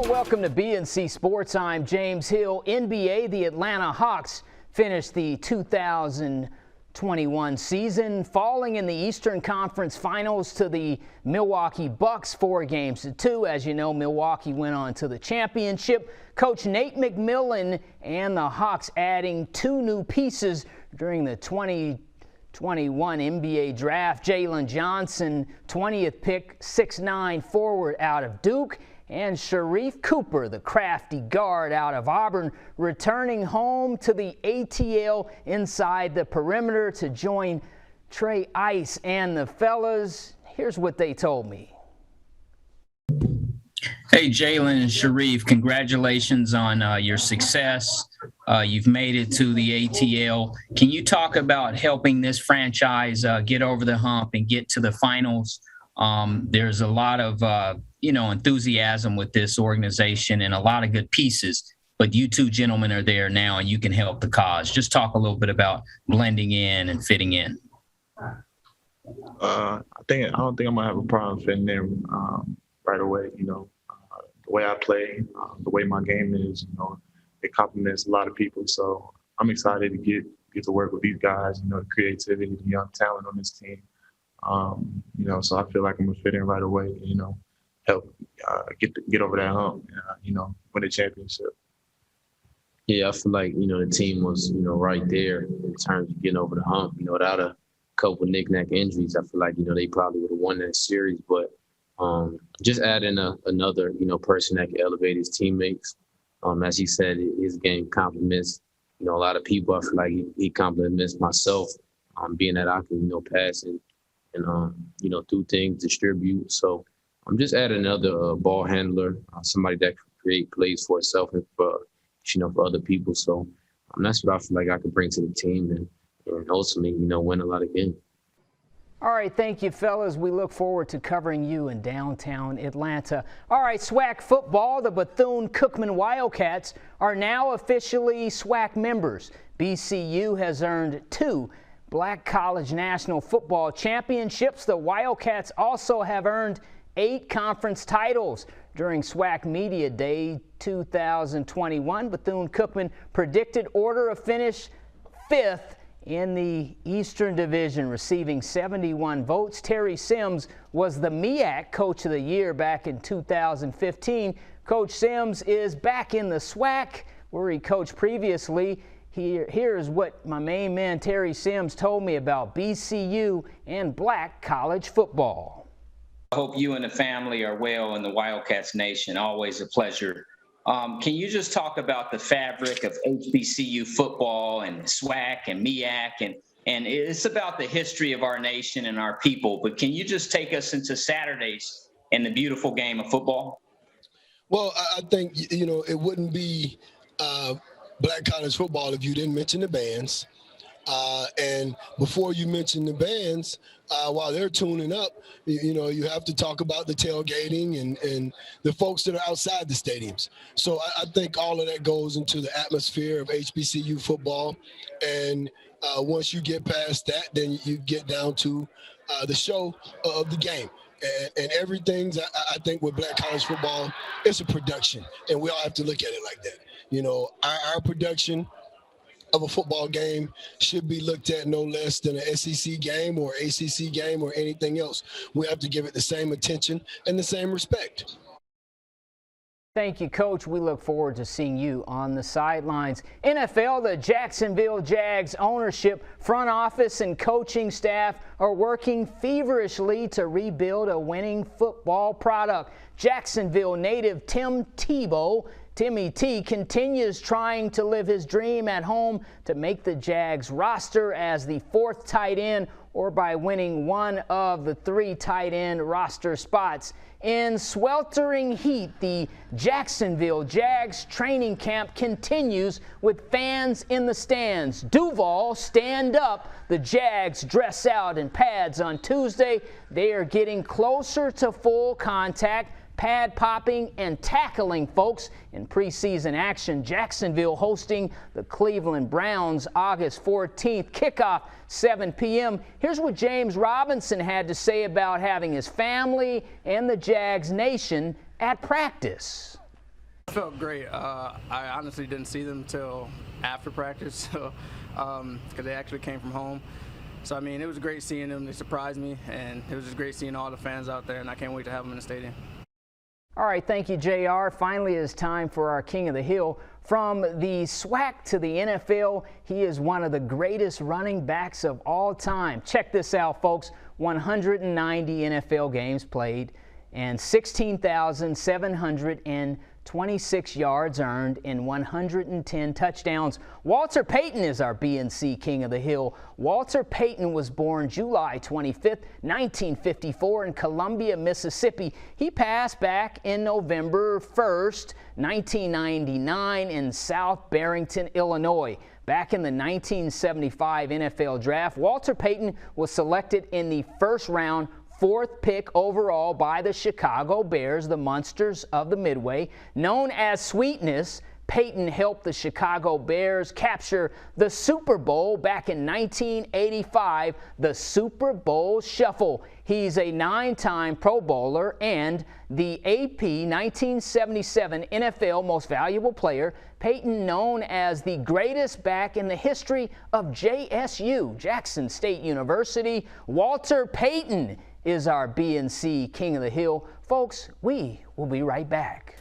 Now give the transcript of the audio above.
Welcome to BNC Sports. I'm James Hill. NBA, the Atlanta Hawks finished the 2021 season, falling in the Eastern Conference Finals to the Milwaukee Bucks 4-2. As you know, Milwaukee went on to the championship. Coach Nate McMillan and the Hawks adding 2 new pieces during the 2021 NBA draft. Jalen Johnson, 20th pick, 6'9" forward out of Duke. And Sharif Cooper, the crafty guard out of Auburn, returning home to the ATL inside the perimeter to join Trey Ice and the fellas. Here's what they told me. Hey, Jalen and Sharif, congratulations on your success. You've made it to the ATL. Can you talk about helping this franchise get over the hump and get to the finals? There's a lot of enthusiasm with this organization and a lot of good pieces, but you two gentlemen are there now and you can help the cause. Just talk a little bit about blending in and fitting in. I don't think I'm gonna have a problem fitting in right away. The way I play, the way my game is, it complements a lot of people. So I'm excited to get to work with these guys. The creativity, the young talent on this team. So I feel like I'm gonna fit in right away. Help get over that hump. Win a championship. Yeah, I feel like the team was right there in terms of getting over the hump. Without a couple of knick-knack injuries, I feel like they probably would have won that series. But just adding another person that can elevate his teammates. As he said, his game complements a lot of people. I feel like he complements myself, being that I can pass and do things, distribute. So I'm just adding another ball handler, somebody that can create plays for itself and for other people. So that's what I feel like I could bring to the team and ultimately win a lot of games. All right, thank you, fellas. We look forward to covering you in downtown Atlanta. All right, Swac football, the Bethune Cookman Wildcats are now officially Swac members. BCU has earned 2 Black College National Football Championships. The Wildcats also have earned 8 conference titles. During Swac Media Day 2021, Bethune-Cookman predicted order of finish 5th in the Eastern Division, receiving 71 votes. Terry Sims was the MEAC Coach of the Year back in 2015. Coach Sims is back in the Swac, where he coached previously. Here's what my main man Terry Sims told me about BCU and Black college football. I hope you and the family are well in the Wildcats Nation. Always a pleasure. Can you just talk about the fabric of HBCU football and SWAC and MEAC? And it's about the history of our nation and our people. But can you just take us into Saturdays and the beautiful game of football? Well, I think, it wouldn't be Black college football if you didn't mention the bands. And before you mention the bands, while they're tuning up, you have to talk about the tailgating and the folks that are outside the stadiums. So I think all of that goes into the atmosphere of HBCU football. And once you get past that, then you get down to the show of the game. And everything's, I think, with Black college football, it's a production. And we all have to look at it like that. Our production of a football game should be looked at no less than an SEC game or ACC game or anything else. We have to give it the same attention and the same respect. Thank you, Coach. We look forward to seeing you on the sidelines. NFL, the Jacksonville Jags ownership, front office, and coaching staff are working feverishly to rebuild a winning football product. Jacksonville native Tim Tebow, Timmy T, continues trying to live his dream at home to make the Jags roster as the 4th tight end or by winning one of the 3 tight end roster spots. In sweltering heat, the Jacksonville Jags training camp continues with fans in the stands. Duval, stand up. The Jags dress out in pads on Tuesday. They are getting closer to full contact, pad popping and tackling folks in preseason action. Jacksonville hosting the Cleveland Browns August 14th. Kickoff 7 p.m. Here's what James Robinson had to say about having his family and the Jags Nation at practice. I felt great. I honestly didn't see them until after practice, so because they actually came from home. So, I mean, it was great seeing them. They surprised me, and it was just great seeing all the fans out there, and I can't wait to have them in the stadium. All right, thank you, JR. Finally, it's time for our King of the Hill. From the Swac to the NFL, he is one of the greatest running backs of all time. Check this out, folks. 190 NFL games played and 16,726 yards earned and 110 touchdowns. Walter Payton is our BNC King of the Hill. Walter Payton was born July 25th, 1954 in Columbia, Mississippi. He passed back in November 1st, 1999 in South Barrington, Illinois. Back in the 1975 NFL Draft, Walter Payton was selected in the first round, 4th pick overall by the Chicago Bears, the monsters of the Midway. Known as Sweetness, Payton helped the Chicago Bears capture the Super Bowl back in 1985, the Super Bowl Shuffle. He's a 9-time Pro Bowler and the AP 1977 NFL Most Valuable Player. Payton, known as the greatest back in the history of JSU, Jackson State University. Walter Payton is our BNC King of the Hill. Folks, we will be right back.